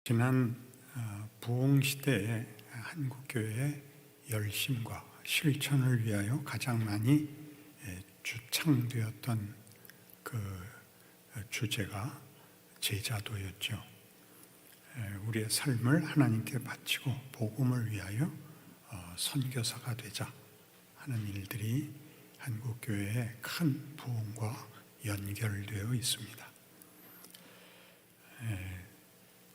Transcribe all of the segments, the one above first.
지난 부흥 시대의 한국교회의 열심과 실천을 위하여 가장 많이 주창되었던 그 주제가 제자도였죠. 우리의 삶을 하나님께 바치고 복음을 위하여 선교사가 되자 하는 일들이 한국교회의 큰 부흥과 연결되어 있습니다.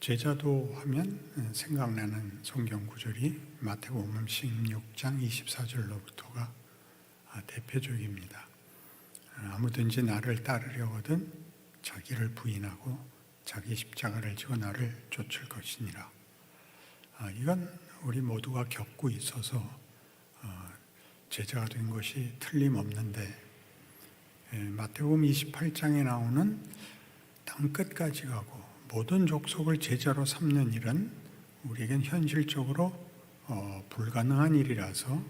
제자도 하면 생각나는 성경 구절이 마태복음 16장 24절로부터가 대표적입니다. 아무든지 나를 따르려거든 자기를 부인하고 자기 십자가를 지고 나를 쫓을 것이니라. 이건 우리 모두가 겪고 있어서 제자가 된 것이 틀림없는데, 마태복음 28장에 나오는 땅끝까지 가고 모든 족속을 제자로 삼는 일은 우리에겐 현실적으로 불가능한 일이라서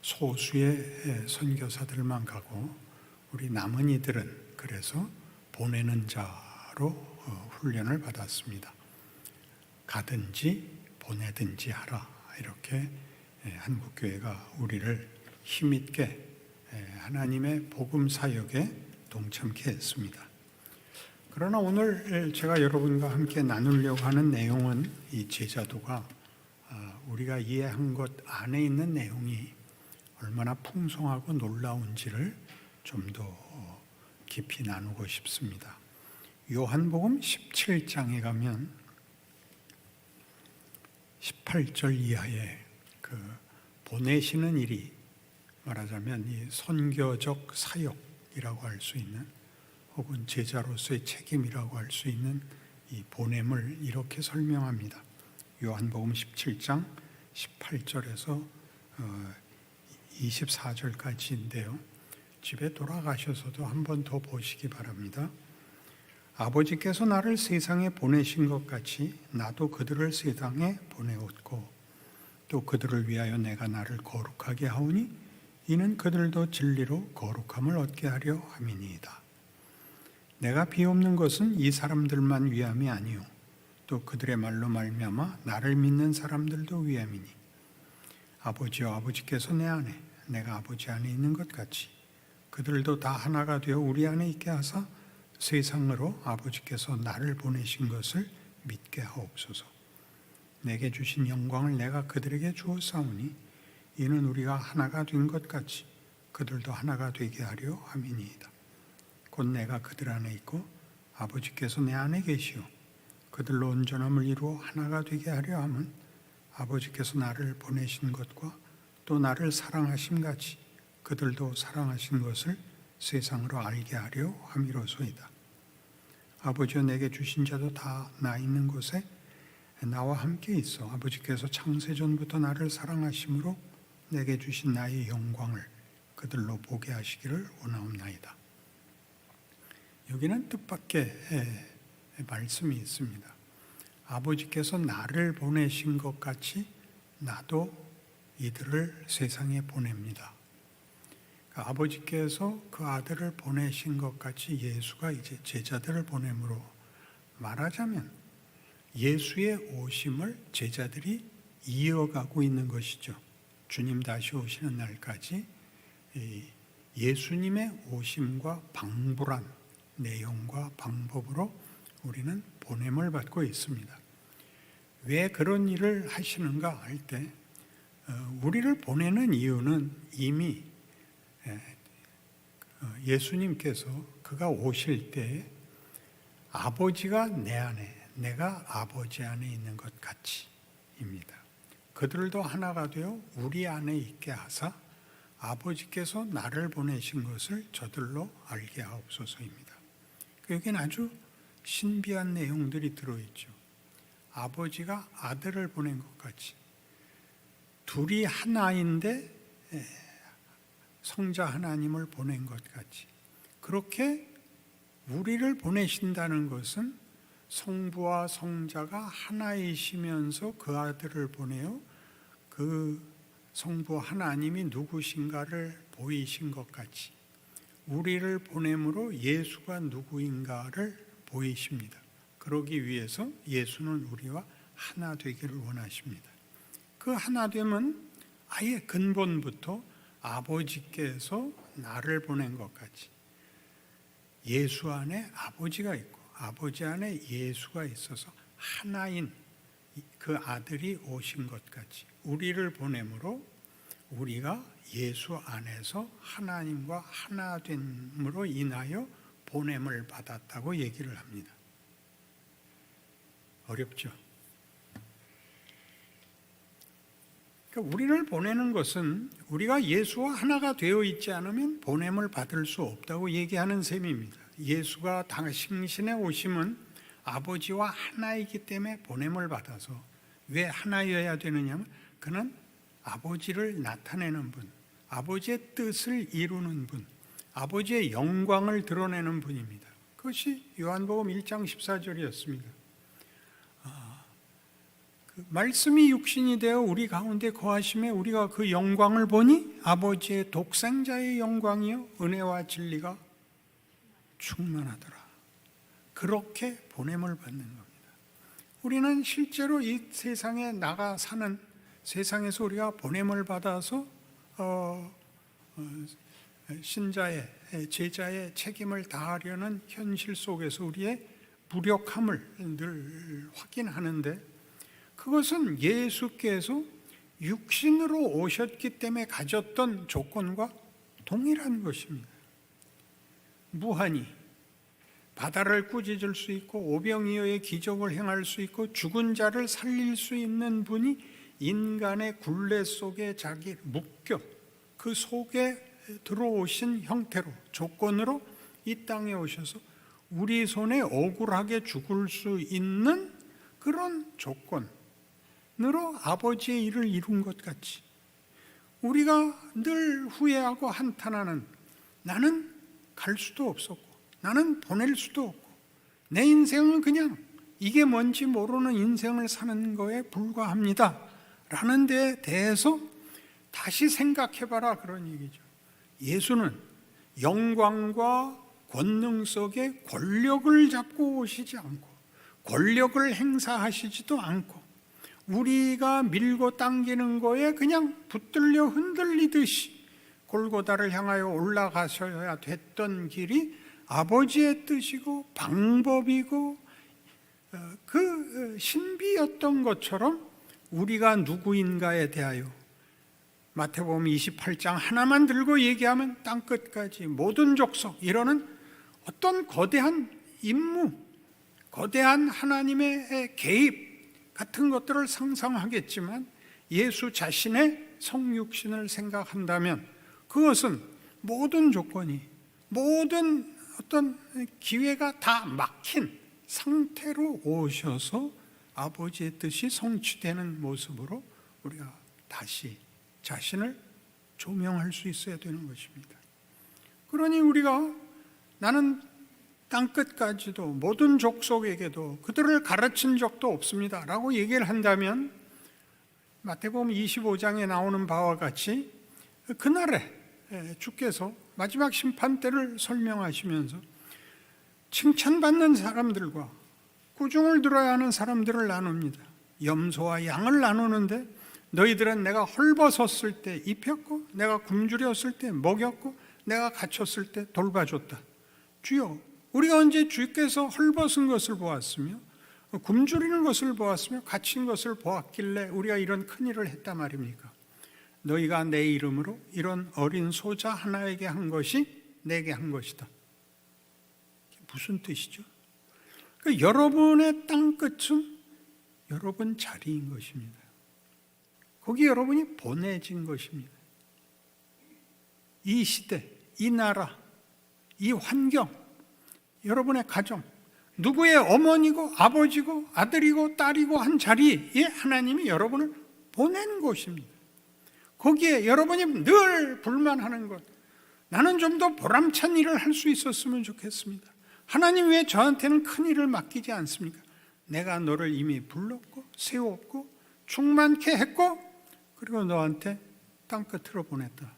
소수의 선교사들만 가고 우리 남은 이들은 그래서 보내는 자로 훈련을 받았습니다. 가든지 보내든지 하라, 이렇게 한국교회가 우리를 힘있게 하나님의 복음 사역에 동참케 했습니다. 그러나 오늘 제가 여러분과 함께 나누려고 하는 내용은 이 제자도가 우리가 이해한 것 안에 있는 내용이 얼마나 풍성하고 놀라운지를 좀 더 깊이 나누고 싶습니다. 요한복음 17장에 가면 18절 이하에 그 보내시는 일이, 말하자면 이 선교적 사역이라고 할 수 있는, 혹은 제자로서의 책임이라고 할 수 있는 이 보냄을 이렇게 설명합니다. 요한복음 17장 18절에서 24절까지인데요. 집에 돌아가셔서도 한 번 더 보시기 바랍니다. 아버지께서 나를 세상에 보내신 것 같이 나도 그들을 세상에 보내었고 또 그들을 위하여 내가 나를 거룩하게 하오니 이는 그들도 진리로 거룩함을 얻게 하려 함이니이다. 내가 비옵는 것은 이 사람들만 위함이 아니요 또 그들의 말로 말미암아 나를 믿는 사람들도 위함이니 아버지여 아버지께서 내 안에 내가 아버지 안에 있는 것 같이 그들도 다 하나가 되어 우리 안에 있게 하사 세상으로 아버지께서 나를 보내신 것을 믿게 하옵소서. 내게 주신 영광을 내가 그들에게 주었사오니 이는 우리가 하나가 된 것 같이 그들도 하나가 되게 하려 함이니이다. 곧 내가 그들 안에 있고 아버지께서 내 안에 계시오 그들로 온전함을 이루어 하나가 되게 하려 함은 아버지께서 나를 보내신 것과 또 나를 사랑하심 같이 그들도 사랑하신 것을 세상으로 알게 하려 함이로소이다. 아버지여 내게 주신 자도 다 나 있는 곳에 나와 함께 있어 아버지께서 창세전부터 나를 사랑하심으로 내게 주신 나의 영광을 그들로 보게 하시기를 원하옵나이다. 여기는 뜻밖의 말씀이 있습니다. 아버지께서 나를 보내신 것 같이 나도 이들을 세상에 보냅니다. 그러니까 아버지께서 그 아들을 보내신 것 같이 예수가 이제 제자들을 보냄으로, 말하자면 예수의 오심을 제자들이 이어가고 있는 것이죠. 주님 다시 오시는 날까지 예수님의 오심과 방불한 내용과 방법으로 우리는 보냄을 받고 있습니다. 왜 그런 일을 하시는가 할 때, 우리를 보내는 이유는 이미 예수님께서 그가 오실 때 아버지가 내 안에 내가 아버지 안에 있는 것 같이입니다. 그들도 하나가 되어 우리 안에 있게 하사 아버지께서 나를 보내신 것을 저들로 알게 하옵소서입니다. 여기는 아주 신비한 내용들이 들어있죠. 아버지가 아들을 보낸 것 같이, 둘이 하나인데 성자 하나님을 보낸 것 같이, 그렇게 우리를 보내신다는 것은 성부와 성자가 하나이시면서 그 아들을 보내어 그 성부 하나님이 누구신가를 보이신 것 같이 우리를 보냄으로 예수가 누구인가를 보이십니다. 그러기 위해서 예수는 우리와 하나 되기를 원하십니다. 그 하나됨은 아예 근본부터 아버지께서 나를 보낸 것 같이 예수 안에 아버지가 있고 아버지 안에 예수가 있어서 하나인 그 아들이 오신 것 같이 우리를 보냄으로 우리가 예수 안에서 하나님과 하나됨으로 인하여 보냄을 받았다고 얘기를 합니다. 어렵죠? 그러니까 우리를 보내는 것은 우리가 예수와 하나가 되어 있지 않으면 보냄을 받을 수 없다고 얘기하는 셈입니다. 예수가 당신의 오심은 아버지와 하나이기 때문에 보냄을 받아서 왜 하나여야 되느냐면 그는 아버지를 나타내는 분, 아버지의 뜻을 이루는 분, 아버지의 영광을 드러내는 분입니다. 그것이 요한복음 1장 14절이었습니다. 그 말씀이 육신이 되어 우리 가운데 거하심에 우리가 그 영광을 보니 아버지의 독생자의 영광이요 은혜와 진리가 충만하더라. 그렇게 보냄을 받는 겁니다. 우리는 실제로 이 세상에 나가 사는 세상에서 우리가 보냄을 받아서 신자의 제자의 책임을 다하려는 현실 속에서 우리의 무력함을 늘 확인하는데 그것은 예수께서 육신으로 오셨기 때문에 가졌던 조건과 동일한 것입니다. 무한히 바다를 꾸짖을 수 있고 오병이어의 기적을 행할 수 있고 죽은 자를 살릴 수 있는 분이 인간의 굴레 속에 자기 묶여 그 속에 들어오신 형태로 조건으로 이 땅에 오셔서 우리 손에 억울하게 죽을 수 있는 그런 조건으로 아버지의 일을 이룬 것 같이 우리가 늘 후회하고 한탄하는 나는 갈 수도 없었고 나는 보낼 수도 없고 내 인생은 그냥 이게 뭔지 모르는 인생을 사는 거에 불과합니다 라는 데에 대해서 다시 생각해봐라 그런 얘기죠. 예수는 영광과 권능 속에 권력을 잡고 오시지 않고 권력을 행사하시지도 않고 우리가 밀고 당기는 거에 그냥 붙들려 흔들리듯이 골고다를 향하여 올라가셔야 됐던 길이 아버지의 뜻이고 방법이고 그 신비였던 것처럼 우리가 누구인가에 대하여 마태복음 28장 하나만 들고 얘기하면 땅끝까지 모든 족속 이러는 어떤 거대한 임무, 거대한 하나님의 개입 같은 것들을 상상하겠지만 예수 자신의 성육신을 생각한다면 그것은 모든 조건이 모든 어떤 기회가 다 막힌 상태로 오셔서 아버지의 뜻이 성취되는 모습으로 우리가 다시 자신을 조명할 수 있어야 되는 것입니다. 그러니 우리가 나는 땅끝까지도 모든 족속에게도 그들을 가르친 적도 없습니다 라고 얘기를 한다면 마태복음 25장에 나오는 바와 같이 그날에 주께서 마지막 심판 때를 설명하시면서 칭찬받는 사람들과 꾸중을 들어야 하는 사람들을 나눕니다. 염소와 양을 나누는데 너희들은 내가 헐벗었을 때 입혔고 내가 굶주렸을 때 먹였고 내가 갇혔을 때 돌봐줬다. 주여 우리가 언제 주께서 헐벗은 것을 보았으며 굶주리는 것을 보았으며 갇힌 것을 보았길래 우리가 이런 큰일을 했단 말입니까? 너희가 내 이름으로 이런 어린 소자 하나에게 한 것이 내게 한 것이다. 무슨 뜻이죠? 그러니까 여러분의 땅끝은 여러분 자리인 것입니다. 거기 여러분이 보내진 것입니다. 이 시대, 이 나라, 이 환경, 여러분의 가정, 누구의 어머니고 아버지고 아들이고 딸이고 한 자리에 하나님이 여러분을 보낸 곳입니다. 거기에 여러분이 늘 불만하는 것, 나는 좀 더 보람찬 일을 할 수 있었으면 좋겠습니다. 하나님 왜 저한테는 큰 일을 맡기지 않습니까? 내가 너를 이미 불렀고 세웠고 충만케 했고 그리고 너한테 땅끝으로 보냈다.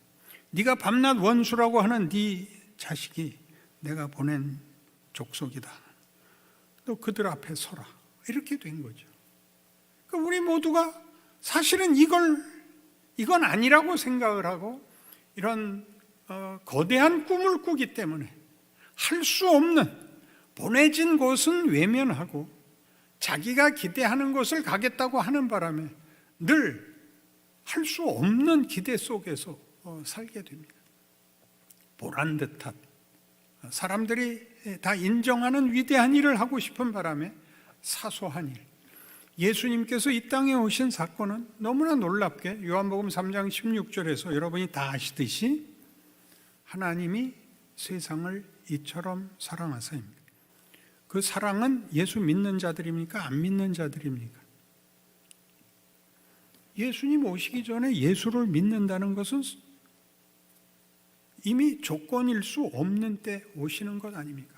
네가 밤낮 원수라고 하는 네 자식이 내가 보낸 족속이다. 너 그들 앞에 서라. 이렇게 된 거죠. 그러니까 우리 모두가 사실은 이건 아니라고 생각을 하고 이런 거대한 꿈을 꾸기 때문에 할 수 없는, 보내진 곳은 외면하고 자기가 기대하는 곳을 가겠다고 하는 바람에 늘 할 수 없는 기대 속에서 살게 됩니다. 보란 듯한, 사람들이 다 인정하는 위대한 일을 하고 싶은 바람에 사소한 일. 예수님께서 이 땅에 오신 사건은 너무나 놀랍게 요한복음 3장 16절에서 여러분이 다 아시듯이 하나님이 세상을 이처럼 사랑하사입니다. 그 사랑은 예수 믿는 자들입니까? 안 믿는 자들입니까? 예수님 오시기 전에 예수를 믿는다는 것은 이미 조건일 수 없는 때 오시는 것 아닙니까?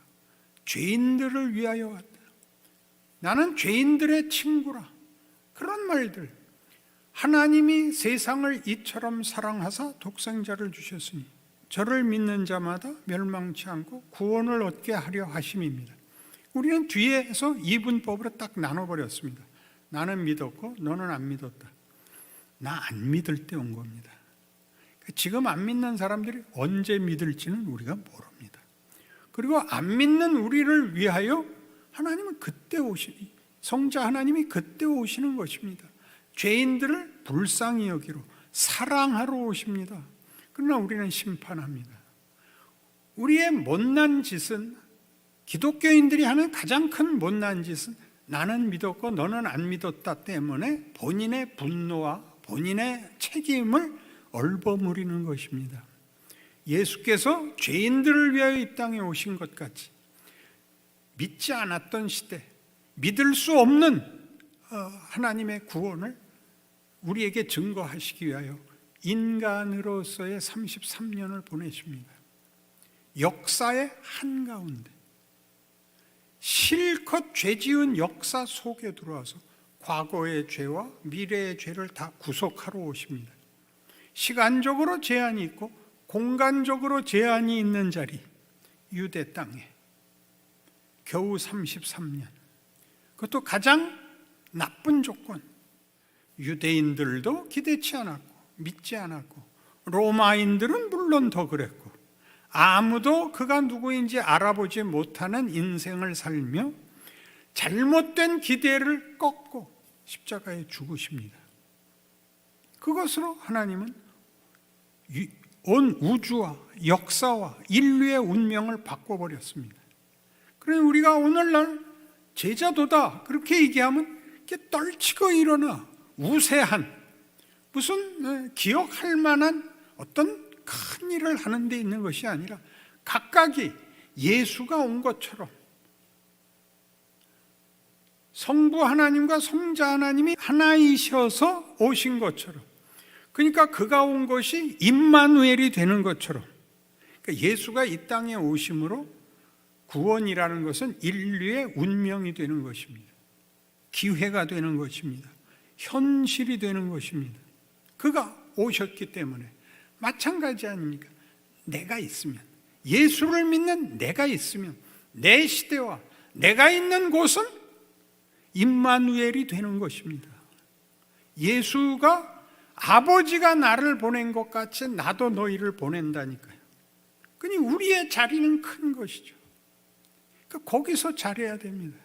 죄인들을 위하여 왔다. 나는 죄인들의 친구라. 그런 말들. 하나님이 세상을 이처럼 사랑하사 독생자를 주셨으니 저를 믿는 자마다 멸망치 않고 구원을 얻게 하려 하심입니다. 우리는 뒤에서 이분법으로 딱 나눠버렸습니다. 나는 믿었고 너는 안 믿었다. 나 안 믿을 때 온 겁니다. 지금 안 믿는 사람들이 언제 믿을지는 우리가 모릅니다. 그리고 안 믿는 우리를 위하여 하나님은 그때 성자 하나님이 그때 오시는 것입니다. 죄인들을 불쌍히 여기로 사랑하러 오십니다. 그러나 우리는 심판합니다. 우리의 못난 짓은, 기독교인들이 하는 가장 큰 못난 짓은 나는 믿었고 너는 안 믿었다 때문에 본인의 분노와 본인의 책임을 얼버무리는 것입니다. 예수께서 죄인들을 위하여 이 땅에 오신 것 같이 믿지 않았던 시대, 믿을 수 없는 하나님의 구원을 우리에게 증거하시기 위하여 인간으로서의 33년을 보내십니다. 역사의 한가운데 실컷 죄 지은 역사 속에 들어와서 과거의 죄와 미래의 죄를 다 구속하러 오십니다. 시간적으로 제한이 있고 공간적으로 제한이 있는 자리, 유대 땅에 겨우 33년. 그것도 가장 나쁜 조건. 유대인들도 기대치 않았고 믿지 않았고 로마인들은 물론 더 그랬고 아무도 그가 누구인지 알아보지 못하는 인생을 살며 잘못된 기대를 꺾고 십자가에 죽으십니다. 그것으로 하나님은 온 우주와 역사와 인류의 운명을 바꿔버렸습니다. 그러니 우리가 오늘날 제자도다 그렇게 얘기하면 이렇게 떨치고 일어나 우세한, 무슨 기억할 만한 어떤 큰 일을 하는 데 있는 것이 아니라 각각이 예수가 온 것처럼, 성부 하나님과 성자 하나님이 하나이셔서 오신 것처럼, 그러니까 그가 온 것이 임마누엘이 되는 것처럼, 그러니까 예수가 이 땅에 오심으로 구원이라는 것은 인류의 운명이 되는 것입니다. 기회가 되는 것입니다. 현실이 되는 것입니다. 그가 오셨기 때문에 마찬가지 아닙니까? 내가 있으면, 예수를 믿는 내가 있으면 내 시대와 내가 있는 곳은 임마누엘이 되는 것입니다. 예수가 아버지가 나를 보낸 것 같이 나도 너희를 보낸다니까요. 그러니 우리의 자리는 큰 것이죠. 그러니까 거기서 잘해야 됩니다.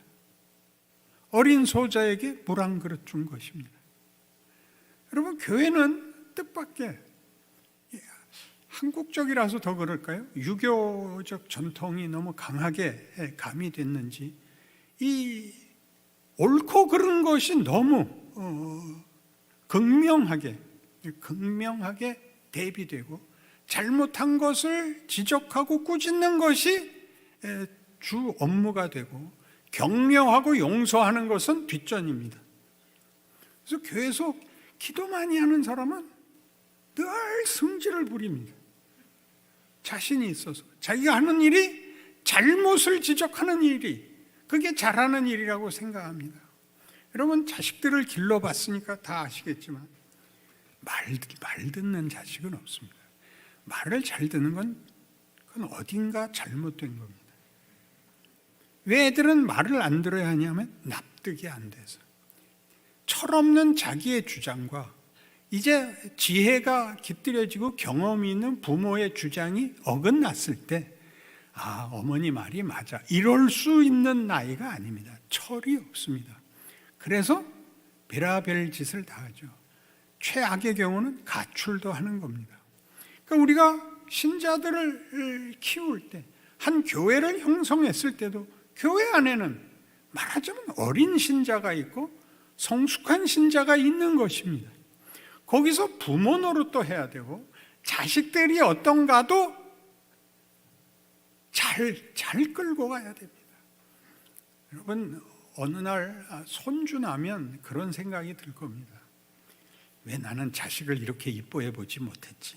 어린 소자에게 물 한 그릇 준 것입니다. 여러분, 교회는 뜻밖의, 한국적이라서 더 그럴까요? 유교적 전통이 너무 강하게 가미됐는지 이 옳고 그른 것이 너무 극명하게 대비되고 잘못한 것을 지적하고 꾸짖는 것이 주 업무가 되고 격려하고 용서하는 것은 뒷전입니다. 그래서 교회에서 기도 많이 하는 사람은 늘 승질을 부립니다. 자신이 있어서 자기가 하는 일이 잘못을 지적하는 일이 그게 잘하는 일이라고 생각합니다. 여러분, 자식들을 길러봤으니까 다 아시겠지만 말 듣는 자식은 없습니다. 말을 잘 듣는 건 그건 어딘가 잘못된 겁니다. 왜 애들은 말을 안 들어야 하냐면 납득이 안 돼서. 철없는 자기의 주장과 이제 지혜가 깃들여지고 경험이 있는 부모의 주장이 어긋났을 때, 아, 어머니 말이 맞아, 이럴 수 있는 나이가 아닙니다. 철이 없습니다. 그래서 별의별 짓을 다 하죠. 최악의 경우는 가출도 하는 겁니다. 그러니까 우리가 신자들을 키울 때, 한 교회를 형성했을 때도 교회 안에는 말하자면 어린 신자가 있고 성숙한 신자가 있는 것입니다. 거기서 부모 노릇도 해야 되고 자식들이 어떤가도 잘 끌고 가야 됩니다. 여러분, 어느 날 손주 나면 그런 생각이 들 겁니다. 왜 나는 자식을 이렇게 이뻐해 보지 못했지?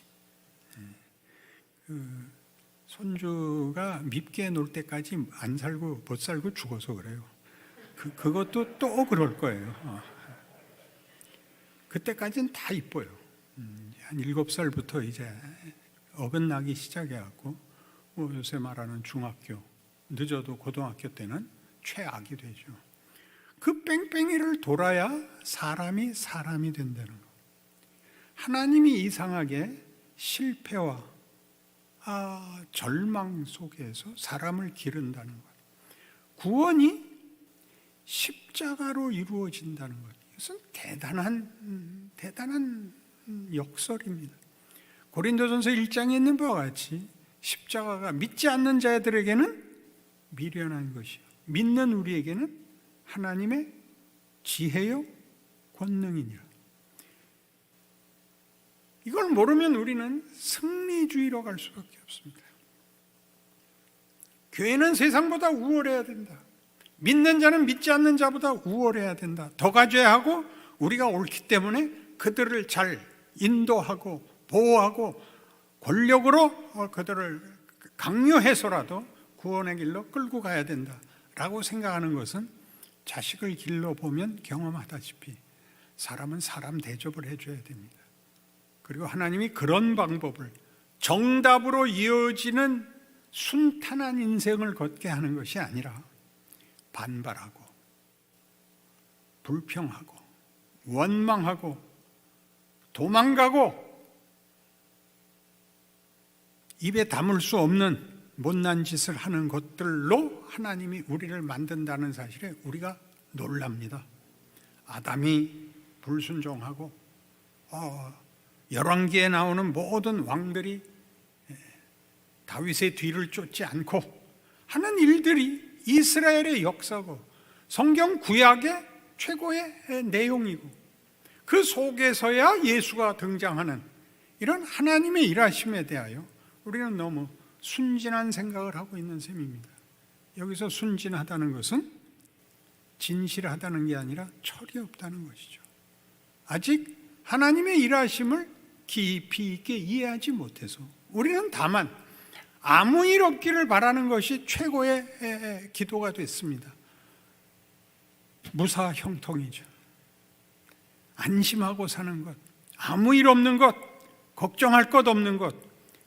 손주가 밉게 놀 때까지 안 살고 못 살고 죽어서 그래요. 그것도 또 그럴 거예요. 그때까지는 다 이뻐요. 한 7살부터 이제 어긋나기 시작해갖고 요새 말하는 중학교, 늦어도 고등학교 때는 최악이 되죠. 그 뺑뺑이를 돌아야 사람이 된다는 것. 하나님이 이상하게 실패와 절망 속에서 사람을 기른다는 것. 구원이 십자가로 이루어진다는 것. 이것은 대단한 역설입니다. 고린도전서 1장에 있는 바와 같이 십자가가 믿지 않는 자들에게는 미련한 것이요, 믿는 우리에게는 하나님의 지혜요 권능이니라. 이걸 모르면 우리는 승리주의로 갈 수밖에 없습니다. 교회는 세상보다 우월해야 된다. 믿는 자는 믿지 않는 자보다 우월해야 된다. 더 가져야 하고, 우리가 옳기 때문에 그들을 잘 인도하고 보호하고 권력으로 그들을 강요해서라도 구원의 길로 끌고 가야 된다라고 생각하는 것은, 자식을 길러보면 경험하다시피 사람은 사람 대접을 해줘야 됩니다. 그리고 하나님이 그런 방법을, 정답으로 이어지는 순탄한 인생을 걷게 하는 것이 아니라 반발하고 불평하고 원망하고 도망가고 입에 담을 수 없는 못난 짓을 하는 것들로 하나님이 우리를 만든다는 사실에 우리가 놀랍니다. 아담이 불순종하고 열왕기에 나오는 모든 왕들이 다윗의 뒤를 쫓지 않고 하는 일들이 이스라엘의 역사고 성경 구약의 최고의 내용이고, 그 속에서야 예수가 등장하는 이런 하나님의 일하심에 대하여 우리는 너무 순진한 생각을 하고 있는 셈입니다. 여기서 순진하다는 것은 진실하다는 게 아니라 철이 없다는 것이죠. 아직 하나님의 일하심을 깊이 있게 이해하지 못해서 우리는 다만 아무 일 없기를 바라는 것이 최고의 기도가 됐습니다. 무사 형통이죠. 안심하고 사는 것, 아무 일 없는 것, 걱정할 것 없는 것.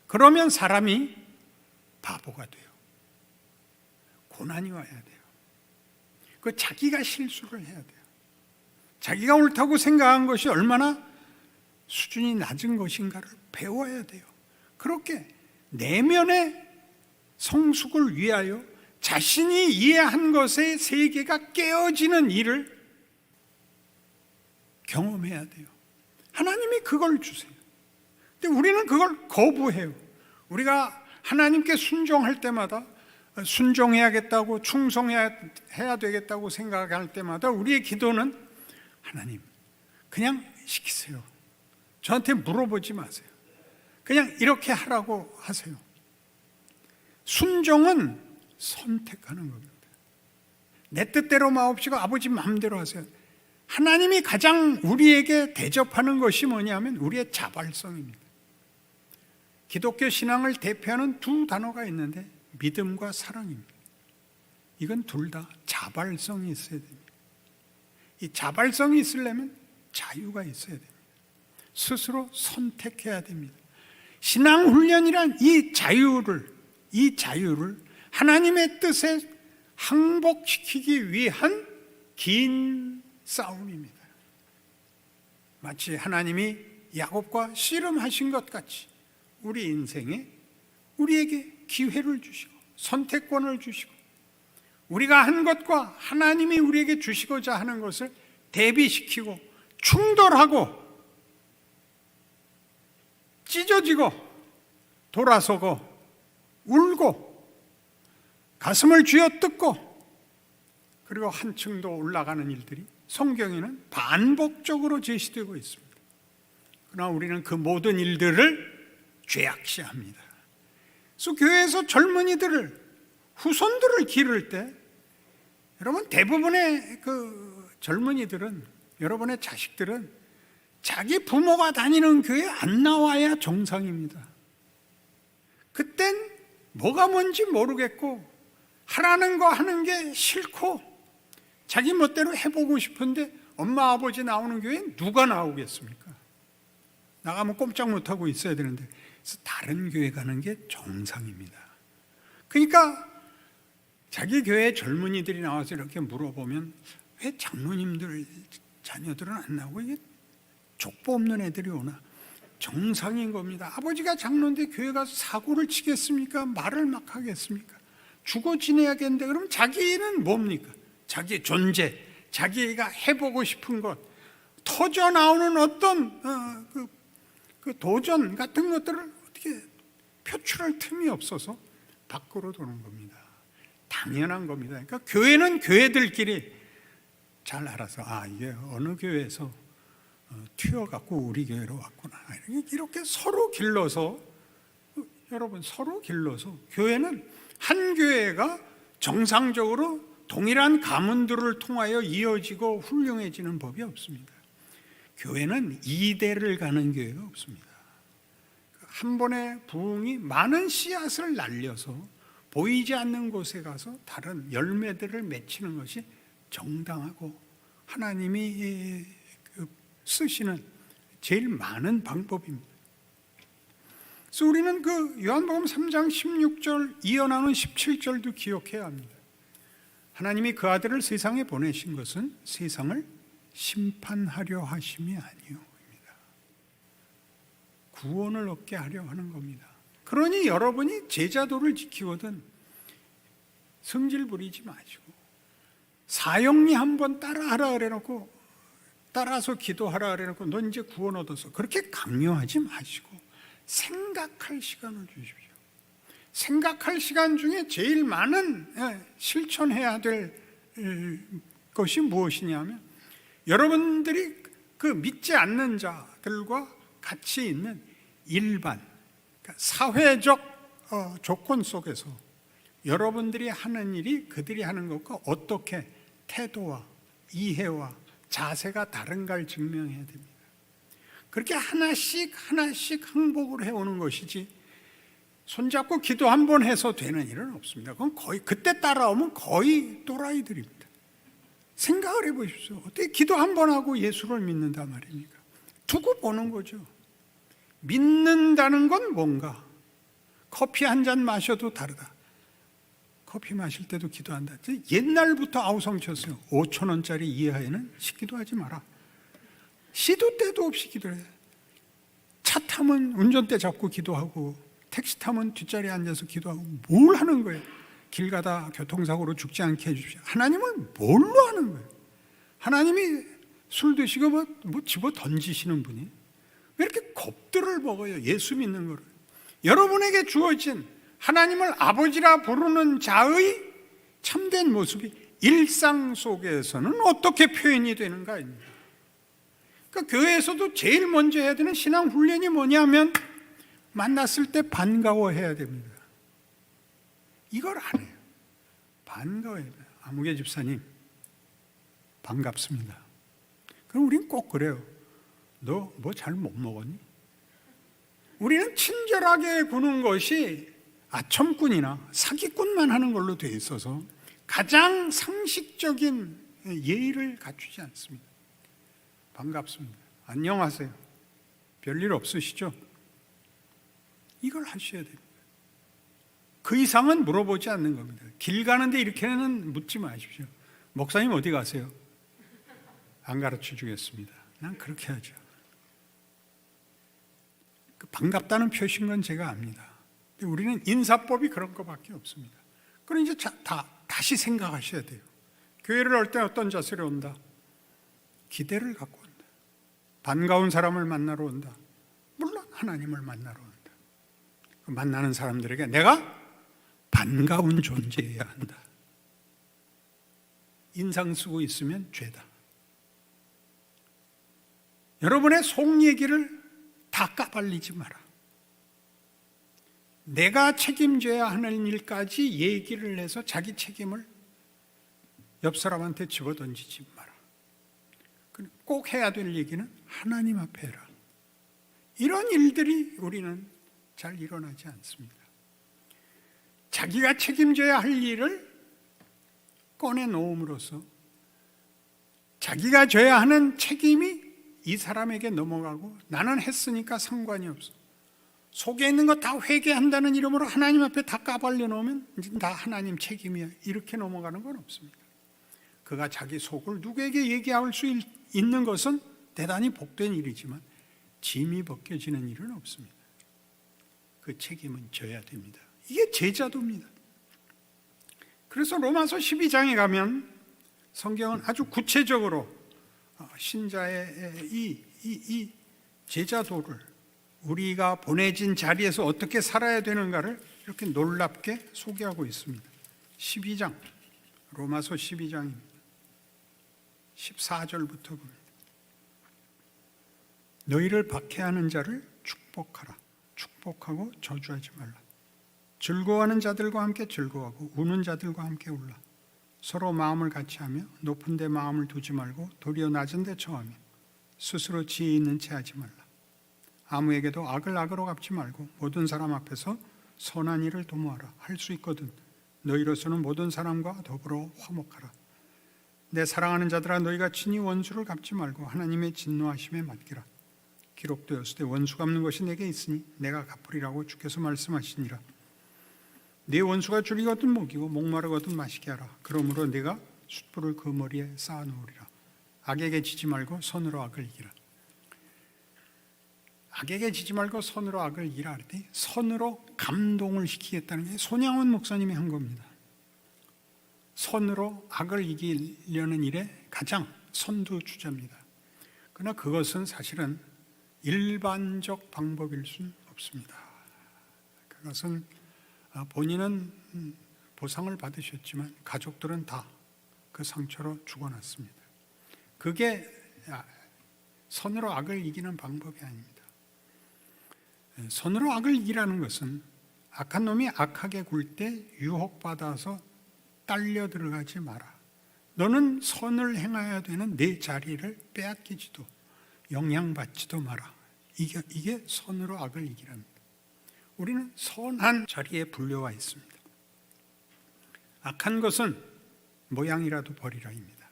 그러면 사람이 바보가 돼요. 고난이 와야 돼요. 자기가 실수를 해야 돼요. 자기가 옳다고 생각한 것이 얼마나 수준이 낮은 것인가를 배워야 돼요. 그렇게 내면의 성숙을 위하여 자신이 이해한 것의 세계가 깨어지는 일을 경험해야 돼요. 하나님이 그걸 주세요. 근데 우리는 그걸 거부해요. 우리가 하나님께 순종할 때마다, 순종해야겠다고, 충성해야 되겠다고 생각할 때마다 우리의 기도는, 하나님 그냥 시키세요. 저한테 물어보지 마세요. 그냥 이렇게 하라고 하세요. 순종은 선택하는 겁니다. 내 뜻대로 마옵시고 아버지 마음대로 하세요. 하나님이 가장 우리에게 대접하는 것이 뭐냐면 우리의 자발성입니다. 기독교 신앙을 대표하는 두 단어가 있는데 믿음과 사랑입니다. 이건 둘 다 자발성이 있어야 됩니다. 이 자발성이 있으려면 자유가 있어야 됩니다. 스스로 선택해야 됩니다. 신앙 훈련이란 이 자유를 하나님의 뜻에 항복시키기 위한 긴 싸움입니다. 마치 하나님이 야곱과 씨름하신 것 같이 우리 인생에 우리에게 기회를 주시고 선택권을 주시고 우리가 한 것과 하나님이 우리에게 주시고자 하는 것을 대비시키고 충돌하고 찢어지고 돌아서고 울고 가슴을 쥐어뜯고 그리고 한층 더 올라가는 일들이 성경에는 반복적으로 제시되고 있습니다. 그러나 우리는 그 모든 일들을 죄악시합니다. 그래서 교회에서 젊은이들을 후손들을 기를 때 여러분 대부분의 그 젊은이들은 여러분의 자식들은 자기 부모가 다니는 교회에 안 나와야 정상입니다. 그땐 뭐가 뭔지 모르겠고 하라는 거 하는 게 싫고 자기 멋대로 해보고 싶은데 엄마 아버지 나오는 교회에 누가 나오겠습니까? 나가면 꼼짝 못하고 있어야 되는데 그래서 다른 교회 가는 게 정상입니다. 그러니까 자기 교회 젊은이들이 나와서 이렇게 물어보면 왜 장로님들 자녀들은 안 나오고 이게 족보 없는 애들이 오나? 정상인 겁니다. 아버지가 장로인데 교회 가서 사고를 치겠습니까? 말을 막 하겠습니까? 죽어 지내야겠는데 그러면 자기는 뭡니까? 자기의 존재, 자기가 해보고 싶은 것, 터져 나오는 어떤 그 도전 같은 것들을 어떻게 표출할 틈이 없어서 밖으로 도는 겁니다. 당연한 겁니다. 그러니까 교회는 교회들끼리 잘 알아서 이게 어느 교회에서 튀어갖고 우리 교회로 왔구나. 이렇게 서로 길러서 여러분 서로 길러서 교회는 한 교회가 정상적으로 동일한 가문들을 통하여 이어지고 훌륭해지는 법이 없습니다. 교회는 이대를 가는 교회가 없습니다. 한 번의 부흥이 많은 씨앗을 날려서 보이지 않는 곳에 가서 다른 열매들을 맺히는 것이 정당하고 하나님이 쓰시는 제일 많은 방법입니다. 그래서 우리는 그 요한복음 3장 16절 이어나는 17절도 기억해야 합니다. 하나님이 그 아들을 세상에 보내신 것은 세상을 심판하려 하심이 아니오입니다. 구원을 얻게 하려 하는 겁니다. 그러니 여러분이 제자도를 지키거든 성질 부리지 마시고 사형리 한번 따라하라 그래놓고 따라서 기도하라 그래놓고 너 이제 구원 얻어서 그렇게 강요하지 마시고 생각할 시간을 주십시오. 생각할 시간 중에 제일 많은 실천해야 될 것이 무엇이냐면 여러분들이 그 믿지 않는 자들과 같이 있는 일반 그러니까 사회적 조건 속에서 여러분들이 하는 일이 그들이 하는 것과 어떻게 태도와 이해와 자세가 다른가를 증명해야 됩니다. 그렇게 하나씩 항복을 해오는 것이지 손잡고 기도 한 번 해서 되는 일은 없습니다. 그건 거의 그때 따라오면 거의 또라이들입니다. 생각을 해보십시오. 어떻게 기도 한 번 하고 예수를 믿는단 말입니까? 두고 보는 거죠. 믿는다는 건 뭔가? 커피 한 잔 마셔도 다르다. 커피 마실 때도 기도한다. 옛날부터 아우성쳤어요. 5,000원짜리 이하에는 기도하지 마라. 시도 때도 없이 기도해. 차 타면 운전대 잡고 기도하고 택시 타면 뒷자리에 앉아서 기도하고 뭘 하는 거예요? 길 가다 교통사고로 죽지 않게 해주십시오. 하나님을 뭘로 하는 거예요? 하나님이 술 드시고 뭐 집어 던지시는 분이 왜 이렇게 겁들을 먹어요? 예수 믿는 거를. 여러분에게 주어진 하나님을 아버지라 부르는 자의 참된 모습이 일상 속에서는 어떻게 표현이 되는가입니다. 그러니까 교회에서도 제일 먼저 해야 되는 신앙 훈련이 뭐냐면 만났을 때 반가워해야 됩니다. 이걸 안 해요. 반가워해야 돼요. 아무개 집사님 반갑습니다. 그럼 우린 꼭 그래요. 너 뭐 잘 못 먹었니? 우리는 친절하게 구는 것이 아첨꾼이나 사기꾼만 하는 걸로 돼 있어서 가장 상식적인 예의를 갖추지 않습니다. 반갑습니다. 안녕하세요. 별일 없으시죠? 이걸 하셔야 됩니다. 그 이상은 물어보지 않는 겁니다. 길 가는데 이렇게는 묻지 마십시오. 목사님 어디 가세요? 안 가르쳐 주겠습니다. 난 그렇게 하죠. 반갑다는 표시인 건 제가 압니다. 근데 우리는 인사법이 그런 것밖에 없습니다. 그럼 이제 다시 생각하셔야 돼요. 교회를 올 때 어떤 자세로 온다? 기대를 갖고 온다. 반가운 사람을 만나러 온다. 물론 하나님을 만나러 온다. 만나는 사람들에게 내가 반가운 존재여야 한다. 인상 쓰고 있으면 죄다. 여러분의 속 얘기를 다 까발리지 마라. 내가 책임져야 하는 일까지 얘기를 해서 자기 책임을 옆 사람한테 집어던지지 마라. 꼭 해야 될 얘기는 하나님 앞에 해라. 이런 일들이 우리는 잘 일어나지 않습니다. 자기가 책임져야 할 일을 꺼내놓음으로써 자기가 져야 하는 책임이 이 사람에게 넘어가고 나는 했으니까 상관이 없어. 속에 있는 거 다 회개한다는 이름으로 하나님 앞에 다 까발려 놓으면 이제 다 하나님 책임이야. 이렇게 넘어가는 건 없습니다. 그가 자기 속을 누구에게 얘기할 수 있는 것은 대단히 복된 일이지만 짐이 벗겨지는 일은 없습니다. 그 책임은 져야 됩니다. 이게 제자도입니다. 그래서 로마서 12장에 가면 성경은 아주 구체적으로 신자의 이 제자도를 우리가 보내진 자리에서 어떻게 살아야 되는가를 이렇게 놀랍게 소개하고 있습니다. 12장, 로마서 12장입니다. 14절부터 봅니다. 너희를 박해하는 자를 축복하라. 축복하고 저주하지 말라. 즐거워하는 자들과 함께 즐거워하고 우는 자들과 함께 울라. 서로 마음을 같이하며 높은 데 마음을 두지 말고 도리어 낮은 데 처하며 스스로 지혜 있는 채 하지 말라. 아무에게도 악을 악으로 갚지 말고 모든 사람 앞에서 선한 일을 도모하라. 할 수 있거든 너희로서는 모든 사람과 더불어 화목하라. 내 사랑하는 자들아 너희가 친히 원수를 갚지 말고 하나님의 진노하심에 맡기라. 기록되었을 때 원수 갚는 것이 내게 있으니 내가 갚으리라고 주께서 말씀하시니라. 네 원수가 줄이거든 먹이고 목마르거든 마시게 하라. 그러므로 네가 숯불을 그 머리에 쌓아놓으리라. 악에게 지지 말고 선으로 악을 이기라. 악에게 지지 말고 선으로 악을 이기라 할 때 선으로 감동을 시키겠다는 게 손양원 목사님이 한 겁니다. 선으로 악을 이기려는 일에 가장 선두주자입니다. 그러나 그것은 사실은 일반적 방법일 수는 없습니다. 그것은 본인은 보상을 받으셨지만 가족들은 다 그 상처로 죽어났습니다. 그게 선으로 악을 이기는 방법이 아닙니다. 선으로 악을 이기라는 것은 악한 놈이 악하게 굴 때 유혹받아서 딸려 들어가지 마라. 너는 선을 행해야 되는 내 자리를 빼앗기지도 영향받지도 마라. 이게 선으로 악을 이기랍니다. 우리는 선한 자리에 불려와 있습니다. 악한 것은 모양이라도 버리라입니다.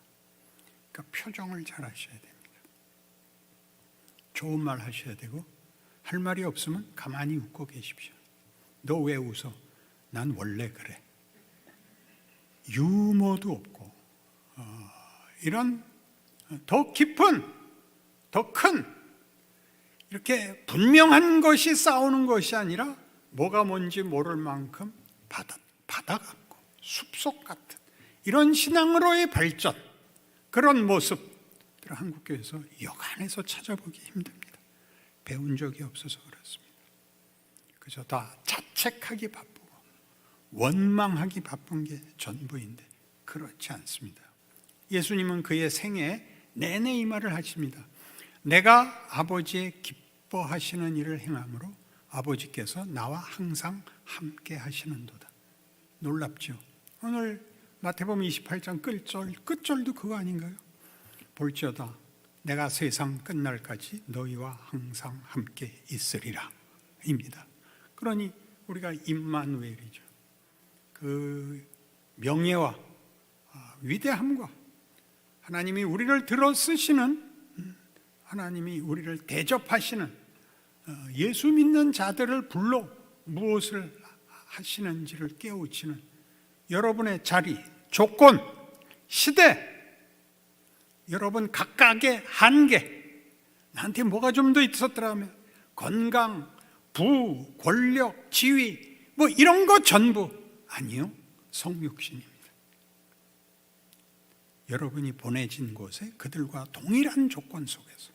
그러니까 표정을 잘 하셔야 됩니다. 좋은 말 하셔야 되고 할 말이 없으면 가만히 웃고 계십시오. 너 왜 웃어? 난 원래 그래. 유머도 없고 이런 더 깊은 더 큰 이렇게 분명한 것이 싸우는 것이 아니라 뭐가 뭔지 모를 만큼 바다 같고 숲속 같은 이런 신앙으로의 발전, 그런 모습들을 한국교회에서 여간해서 찾아보기 힘듭니다. 배운 적이 없어서 그렇습니다. 그저 다 자책하기 바쁘고 원망하기 바쁜 게 전부인데 그렇지 않습니다. 예수님은 그의 생애 내내 이 말을 하십니다. 내가 아버지의 기뻐하시는 일을 행함으로 아버지께서 나와 항상 함께 하시는도다. 놀랍죠? 오늘 마태복음 28장 끝절도 그거 아닌가요? 볼지어다 내가 세상 끝날까지 너희와 항상 함께 있으리라 입니다. 그러니 우리가 임마누엘이죠. 그 명예와 위대함과 하나님이 우리를 들어 쓰시는, 하나님이 우리를 대접하시는 예수 믿는 자들을 불러 무엇을 하시는지를 깨우치는 여러분의 자리, 조건, 시대, 여러분 각각의 한계, 나한테 뭐가 좀 더 있었더라면 건강, 부, 권력, 지위 뭐 이런 거 전부 아니요, 성육신입니다. 여러분이 보내진 곳에 그들과 동일한 조건 속에서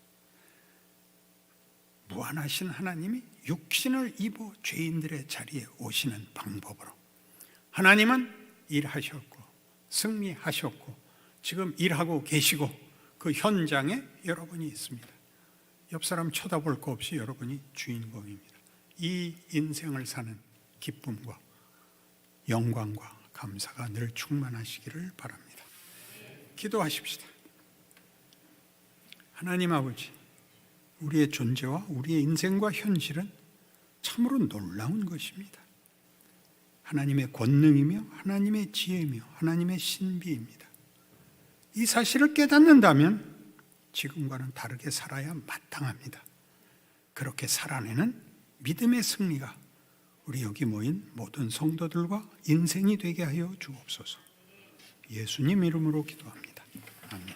무한하신 하나님이 육신을 입어 죄인들의 자리에 오시는 방법으로 하나님은 일하셨고 승리하셨고 지금 일하고 계시고 그 현장에 여러분이 있습니다. 옆 사람 쳐다볼 거 없이 여러분이 주인공입니다. 이 인생을 사는 기쁨과 영광과 감사가 늘 충만하시기를 바랍니다. 기도하십시다. 하나님 아버지, 우리의 존재와 우리의 인생과 현실은 참으로 놀라운 것입니다. 하나님의 권능이며 하나님의 지혜이며 하나님의 신비입니다. 이 사실을 깨닫는다면 지금과는 다르게 살아야 마땅합니다. 그렇게 살아내는 믿음의 승리가 우리 여기 모인 모든 성도들과 인생이 되게 하여 주옵소서. 예수님 이름으로 기도합니다. 아멘.